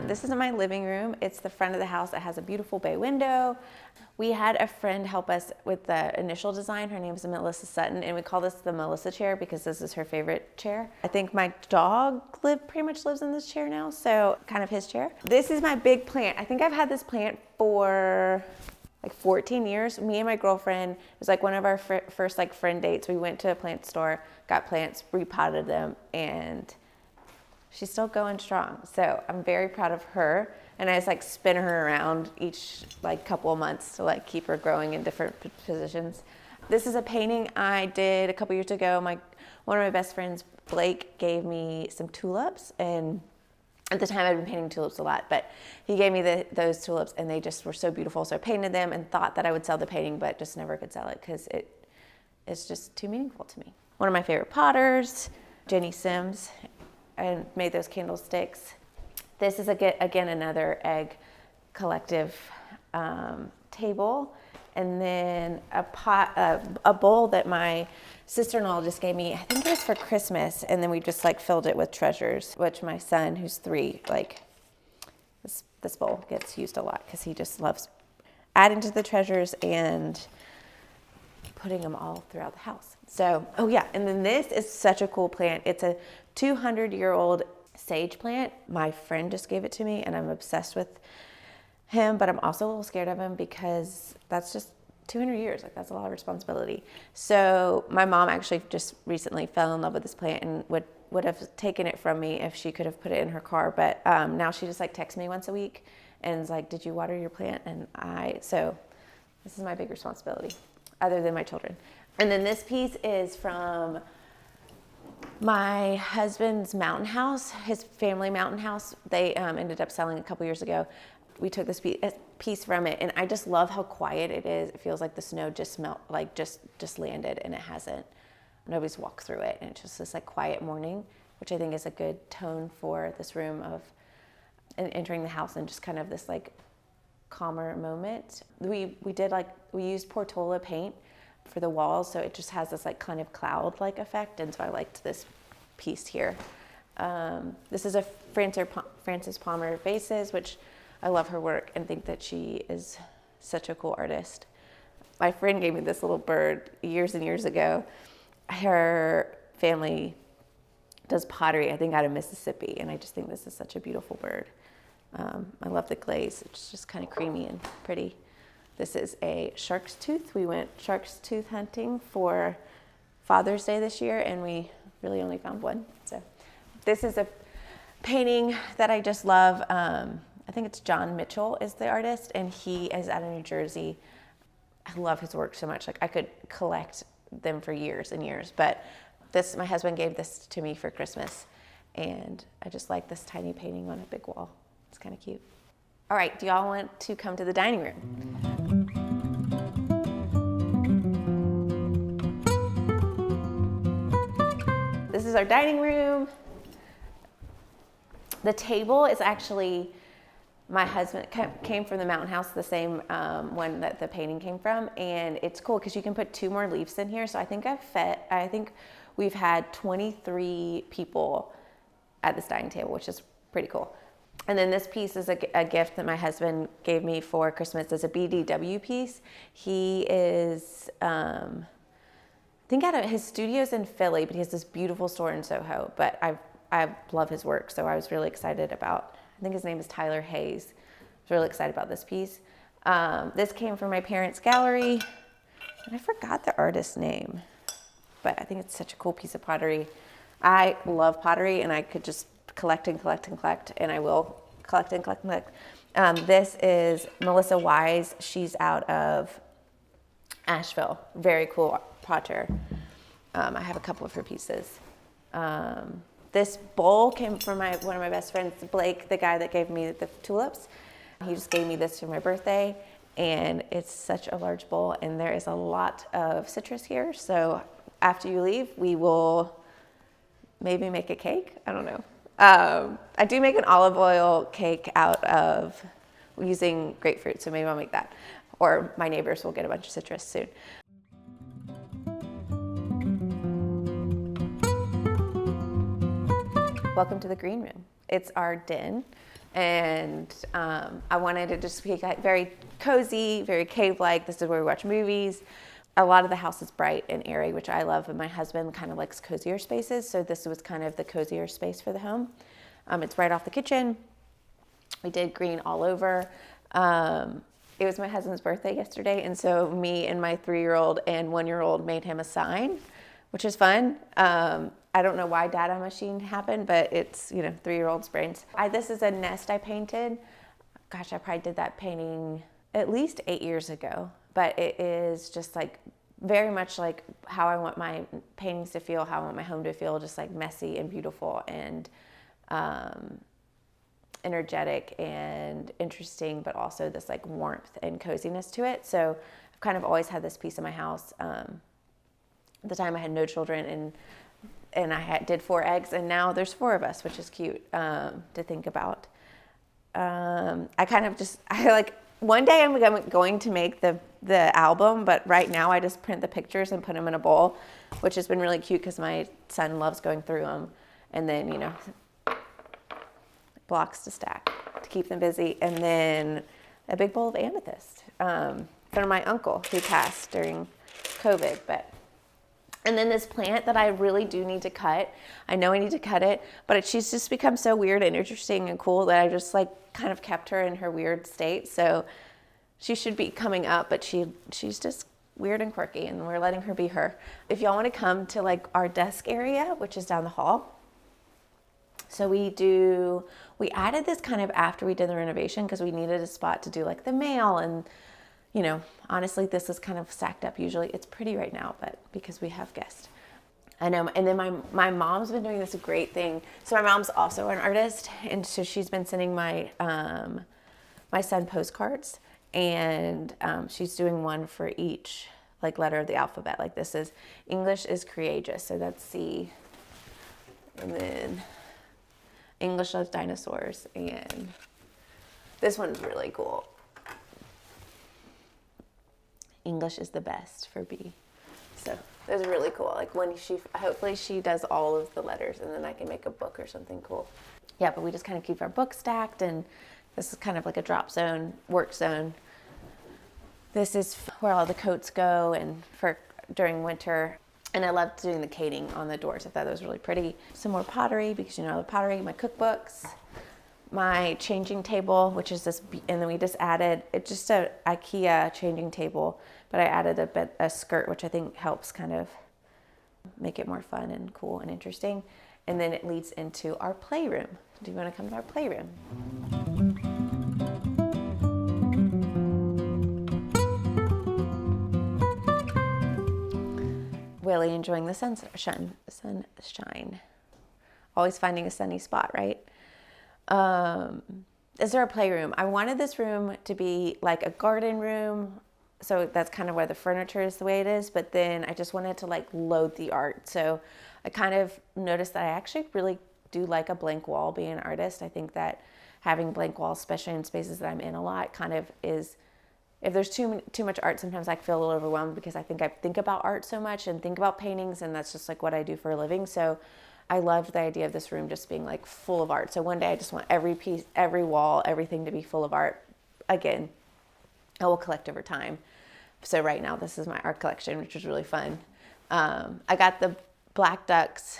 This is my living room. It's the front of the house. It has a beautiful bay window. We had a friend help us with the initial design. Her name is Melissa Sutton, and we call this the Melissa chair because this is her favorite chair. I think my dog pretty much lives in this chair now, so kind of his chair. This is my big plant. I think I've had this plant for like 14 years. Me and my girlfriend, it was like one of our first like friend dates. We went to a plant store, got plants, repotted them, and she's still going strong. So I'm very proud of her. And I just like spin her around each like couple of months to like keep her growing in different positions. This is a painting I did a couple years ago. One of my best friends, Blake, gave me some tulips, and at the time I'd been painting tulips a lot, but he gave me those tulips and they just were so beautiful. So I painted them and thought that I would sell the painting, but just never could sell it because it's just too meaningful to me. One of my favorite potters, Jenny Sims, and made those candlesticks. This is again another egg collective table, and then a bowl that my sister-in-law just gave me. I think it was for Christmas, and then we just like filled it with treasures. Which my son, who's 3, like this bowl gets used a lot because he just loves adding to the treasures and putting them all throughout the house. So, oh yeah, and then this is such a cool plant. It's a 200-year-old sage plant. My friend just gave it to me and I'm obsessed with him, but I'm also a little scared of him because that's just 200 years. Like that's a lot of responsibility. So my mom actually just recently fell in love with this plant and would have taken it from me if she could have put it in her car. But now she just like texts me once a week and is like, did you water your plant? And so this is my big responsibility other than my children. And then this piece is from my husband's mountain house, his family mountain house. They ended up selling a couple years ago. We took this piece from it, and I just love how quiet it is. It feels like the snow just just landed, and it hasn't. Nobody's walked through it, and it's just this like quiet morning, which I think is a good tone for this room of entering the house and just kind of this like calmer moment. We used Portola Paint for the walls, so it just has this like kind of cloud-like effect, and so I liked this piece here. This is a Frances Palmer vases, which I love her work and think that she is such a cool artist. My friend gave me this little bird years and years ago. Her family does pottery, I think out of Mississippi, and I just think this is such a beautiful bird. I love the glaze. It's just kind of creamy and pretty. This is a shark's tooth. We went shark's tooth hunting for Father's Day this year, and we really only found one. So this is a painting that I just love. I think it's John Mitchell is the artist, and he is out of New Jersey. I love his work so much. Like I could collect them for years and years, but my husband gave this to me for Christmas, and I just like this tiny painting on a big wall. It's kind of cute. All right, do y'all want to come to the dining room? This is our dining room. The table is actually, my husband came from the mountain house, the same one that the painting came from, and it's cool because you can put 2 more leaves in here. So I think we've had 23 people at this dining table, which is pretty cool. And then this piece is a gift that my husband gave me for Christmas. It's a BDW piece. He is, I think out of his studio's in Philly, but he has this beautiful store in Soho. But I love his work, so I was really excited about, I think his name is Tyler Hayes. I was really excited about this piece. This came from my parents' gallery, and I forgot the artist's name, but I think it's such a cool piece of pottery. I love pottery, and I could just collect and collect and collect, and I will collect and collect and collect. This is Melissa Wise. She's out of Asheville. Very cool potter. I have a couple of her pieces. This bowl came from one of my best friends, Blake, the guy that gave me the tulips. He just gave me this for my birthday, and it's such a large bowl, and there is a lot of citrus here. So after you leave, we will maybe make a cake. I don't know. I do make an olive oil cake out of using grapefruit, so maybe I'll make that. Or my neighbors will get a bunch of citrus soon. Welcome to the green room. It's our den. And I wanted it to just be like very cozy, very cave-like. This is where we watch movies. A lot of the house is bright and airy, which I love, and my husband kind of likes cozier spaces, so this was kind of the cozier space for the home. It's right off the kitchen. We did green all over. It was my husband's birthday yesterday, and so me and my 3-year-old and 1-year-old made him a sign, which is fun. I don't know why data machine happened, but it's, 3-year-old's brains. This is a nest I painted. Gosh, I probably did that painting at least 8 years ago. But it is just like very much like how I want my paintings to feel, how I want my home to feel, just like messy and beautiful and energetic and interesting, but also this like warmth and coziness to it. So I've kind of always had this piece in my house. At the time I had no children and I did 4 eggs, and now there's 4 of us, which is cute to think about. One day I'm going to make the album, but right now I just print the pictures and put them in a bowl, which has been really cute because my son loves going through them. And then, blocks to stack to keep them busy. And then a big bowl of amethyst from my uncle who passed during COVID. And then this plant that I really do need to cut. I know I need to cut it, but she's just become so weird and interesting and cool that I just like kind of kept her in her weird state. So she should be coming up, but she's just weird and quirky, and we're letting her be her. If y'all want to come to like our desk area, which is down the hall. So we added this kind of after we did the renovation because we needed a spot to do like the mail, and honestly, this is kind of stacked up usually. It's pretty right now, but because we have guests. I know, and then my mom's been doing this great thing. So my mom's also an artist, and so she's been sending my son postcards, and she's doing one for each like letter of the alphabet. Like this is English is courageous, so that's C, and then English loves dinosaurs, and this one's really cool. English is the best for B. So those are really cool. Like hopefully she does all of the letters, and then I can make a book or something cool. Yeah, but we just kind of keep our books stacked, and this is kind of like a drop zone, work zone. This is where all the coats go and for during winter. And I loved doing the cating on the doors. I thought that was really pretty. Some more pottery, because the pottery, my cookbooks, my changing table, which is this, and then we just added, it's just a IKEA changing table, but I added a skirt, which I think helps kind of make it more fun and cool and interesting. And then it leads into our playroom. Do you want to come to our playroom? Really enjoying the sunshine. Always finding a sunny spot, right? Is there a playroom? I wanted this room to be like a garden room, so that's kind of where the furniture is the way it is, but then I just wanted to like load the art. So I kind of noticed that I actually really do like a blank wall being an artist. I think that having blank walls, especially in spaces that I'm in a lot, kind of is, if there's too much art, sometimes I feel a little overwhelmed because I think about art so much and think about paintings, and that's just like what I do for a living. So I loved the idea of this room just being like full of art. So one day I just want every piece, every wall, everything to be full of art. Again, I will collect over time. So right now this is my art collection, which is really fun. I got the black ducks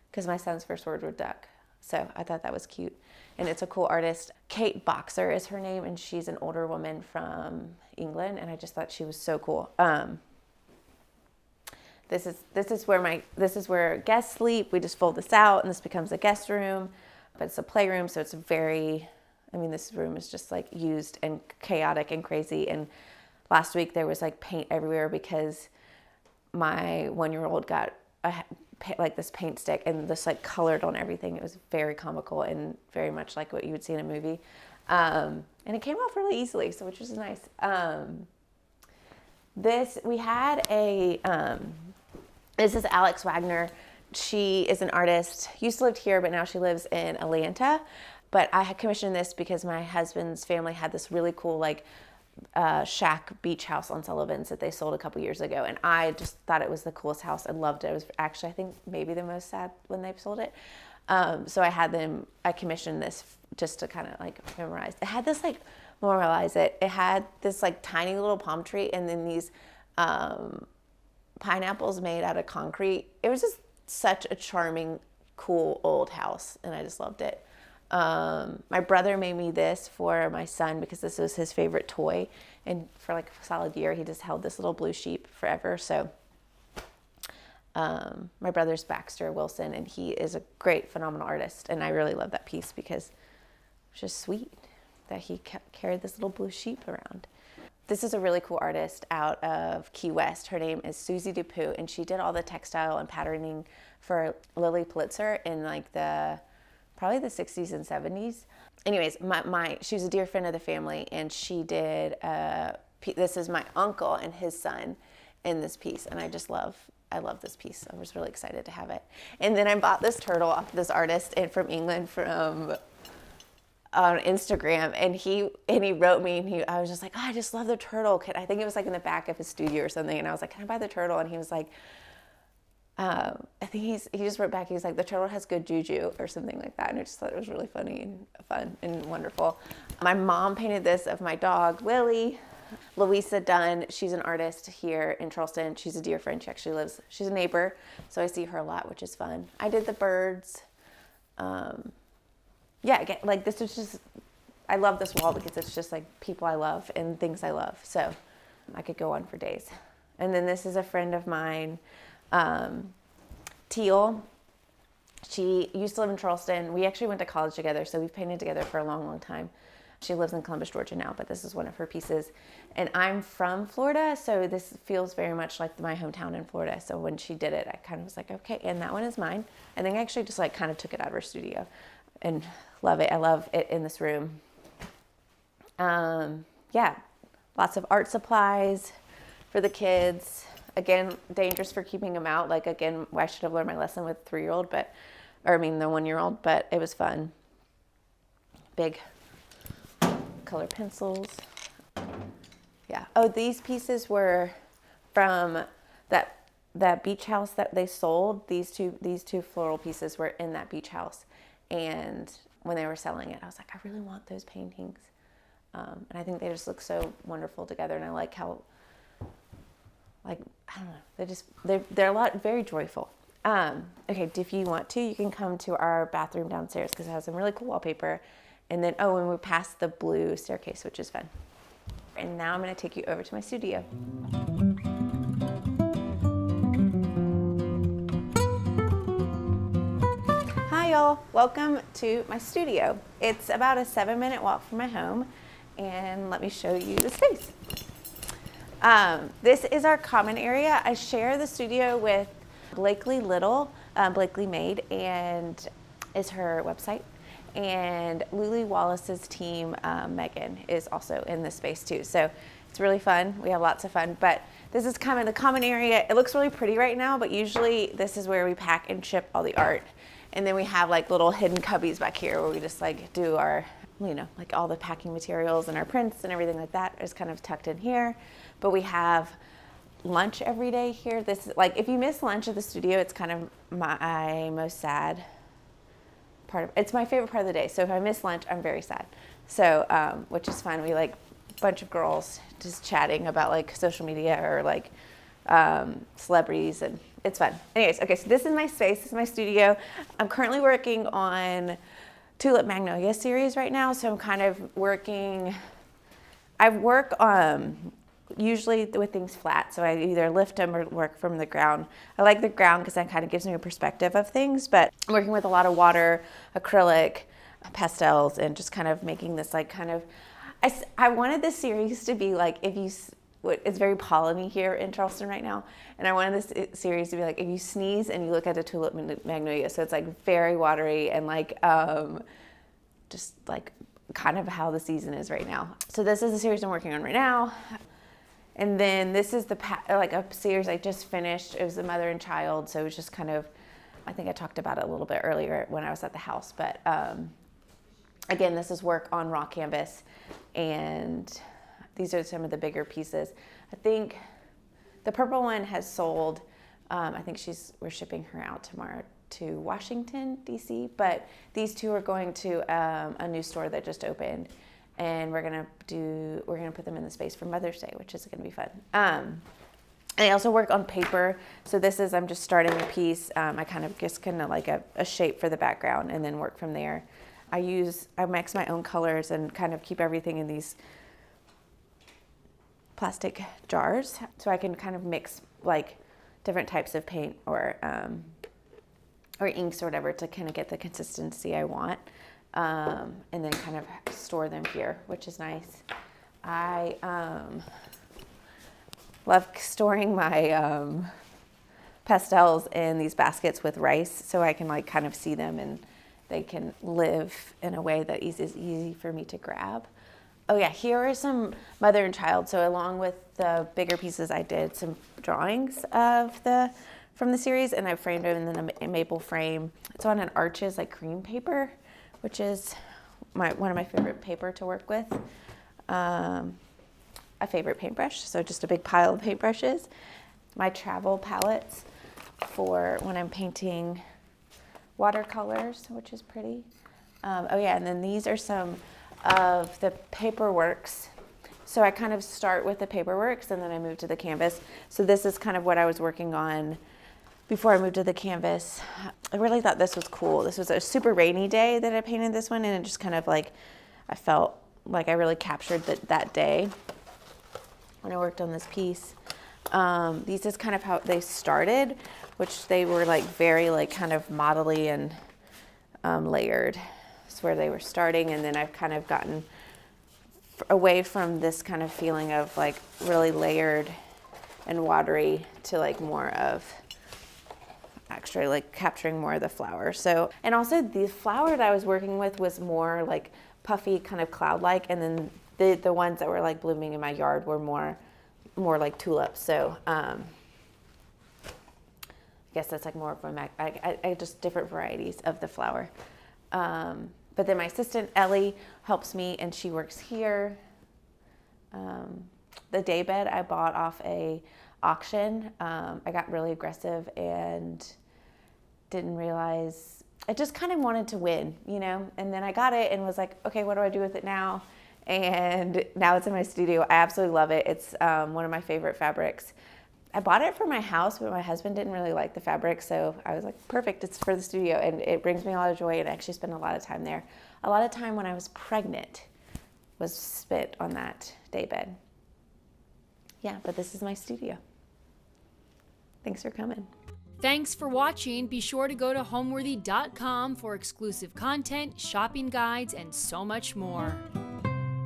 because my son's first word was duck. So I thought that was cute. And it's a cool artist. Kate Boxer is her name, and she's an older woman from England, and I just thought she was so cool. This is where guests sleep. We just fold this out, and this becomes a guest room, but it's a playroom, so it's this room is just like used and chaotic and crazy. And last week there was like paint everywhere because my 1-year-old got this paint stick and this like colored on everything. It was very comical and very much like what you would see in a movie. And it came off really easily, which was nice. This is Alex Wagner. She is an artist, used to live here, but now she lives in Atlanta. But I had commissioned this because my husband's family had this really cool like shack beach house on Sullivan's that they sold a couple years ago. And I just thought it was the coolest house. I loved it. It was actually, I think, maybe the most sad when they sold it. So I commissioned this just to kind of like memorize. It had this like, memorialize it. It had this like tiny little palm tree and then these pineapples made out of concrete. It was just such a charming, cool old house, and I just loved it. My brother made me this for my son because this was his favorite toy, and for like a solid year he just held this little blue sheep forever. So my brother's Baxter Wilson, and he is a great, phenomenal artist, and I really love that piece because it's just sweet that he carried this little blue sheep around. This is a really cool artist out of Key West. Her name is Susie DuPu, and she did all the textile and patterning for Lily Pulitzer in like probably the 60s and 70s. Anyways, she was a dear friend of the family, and she did, this is my uncle and his son in this piece, and I love this piece. I was really excited to have it. And then I bought this turtle off this artist from England on Instagram, and he wrote me, and I was just like, oh, I just love the turtle. I think it was like in the back of his studio or something, and I was like, can I buy the turtle? And he was like, I think he just wrote back, he was like, the turtle has good juju or something like that, and I just thought it was really funny and fun and wonderful. My mom painted this of my dog, Lily. Louisa Dunn, she's an artist here in Charleston. She's a dear friend. She's a neighbor, so I see her a lot, which is fun. I did the birds. Like this was just, I love this wall because it's just like people I love and things I love. So I could go on for days. And then this is a friend of mine, Teal. She used to live in Charleston. We actually went to college together, so we've painted together for a long, long time. She lives in Columbus, Georgia now, but this is one of her pieces. And I'm from Florida, so this feels very much like my hometown in Florida. So when she did it, I kind of was like, okay, and that one is mine. I think I actually just like kind of took it out of her studio and love it. I love it in this room. Lots of art supplies for the kids. Again, dangerous for keeping them out. Like, again, I should have learned my lesson with the 1-year-old, but it was fun. Big color pencils. Yeah. Oh, these pieces were from that beach house that they sold. These two floral pieces were in that beach house. And when they were selling it, I was like, I really want those paintings. And I think they just look so wonderful together. And I like how, like, I don't know, they're a lot, very joyful. Okay, if you want to, you can come to our bathroom downstairs because it has some really cool wallpaper. And then, and we're past the blue staircase, which is fun. And now I'm going to take you over to my studio. Hi, y'all. Welcome to my studio. It's about a 7-minute walk from my home. And let me show you the space. This is our common area. I share the studio with Blakely Little, Blakely Made, and is her website. And Luli Wallace's team, Megan, is also in this space too. So it's really fun. We have lots of fun. But this is kind of the common area. It looks really pretty right now, but usually this is where we pack and ship all the art. And then we have like little hidden cubbies back here where we just like do our, like all the packing materials and our prints and everything like that is kind of tucked in here. But we have lunch every day here. This is like, if you miss lunch at the studio, it's kind of my most sad it's my favorite part of the day. So if I miss lunch, I'm very sad. So, which is fun. We like a bunch of girls just chatting about like social media or like celebrities, and it's fun. Anyways, okay, so this is my space. This is my studio. I'm currently working on Tulip Magnolia series right now. So I'm kind of I work usually with things flat. So I either lift them or work from the ground. I like the ground because that kind of gives me a perspective of things, but I'm working with a lot of water, acrylic, pastels, and just kind of making this like kind of, I wanted this series to be like, it's very polleny here in Charleston right now. And I wanted this series to be like, if you sneeze and you look at a tulip magnolia. So it's like very watery and like, just like kind of how the season is right now. So this is the series I'm working on right now. And then this is like a series I just finished. It was the mother and child. So it was just kind of, I think I talked about it a little bit earlier when I was at the house. But again, this is work on raw canvas. And These are some of the bigger pieces. I think the purple one has sold. I think we're shipping her out tomorrow to Washington, D.C., but these two are going to a new store that just opened, and we're gonna put them in the space for Mother's Day, which is gonna be fun. And I also work on paper. So I'm just starting a piece. I kind of just like a shape for the background and then work from there. I mix my own colors and kind of keep everything in these plastic jars, so I can kind of mix like different types of paint or inks or whatever to kind of get the consistency I want, and then kind of store them here, which is nice. I love storing my pastels in these baskets with rice, so I can like kind of see them and they can live in a way that is easy for me to grab. Oh yeah, here are some mother and child. So along with the bigger pieces, I did some drawings from the series, and I framed them in a maple frame. It's on an Arches like cream paper, which is one of my favorite paper to work with. A favorite paintbrush, so just a big pile of paintbrushes. My travel palettes for when I'm painting watercolors, which is pretty. Oh yeah, and then these are some of the paperworks. So I kind of start with the paperworks and then I move to the canvas. So this is kind of what I was working on before I moved to the canvas. I really thought this was cool. This was a super rainy day that I painted this one, and it just kind of like, I felt like I really captured that day when I worked on this piece. These is kind of how they started, which they were like very like kind of modelly and layered. That's where they were starting, and then I've kind of gotten away from this kind of feeling of like really layered and watery to like more of actually like capturing more of the flower. So, and also the flower that I was working with was more like puffy, kind of cloud-like, and then the ones that were like blooming in my yard were more like tulips. So I guess that's like more of I just different varieties of the flower. But then my assistant Ellie helps me, and she works here. The day bed I bought off a auction. I got really aggressive and didn't realize, I just kind of wanted to win, you know? And then I got it and was like, okay, what do I do with it now? And now it's in my studio. I absolutely love it. It's one of my favorite fabrics. I bought it for my house, but my husband didn't really like the fabric, so I was like, perfect, it's for the studio, and it brings me a lot of joy, and I actually spend a lot of time there. A lot of time when I was pregnant was spent on that daybed. Yeah, but this is my studio. Thanks for coming. Thanks for watching. Be sure to go to homeworthy.com for exclusive content, shopping guides, and so much more.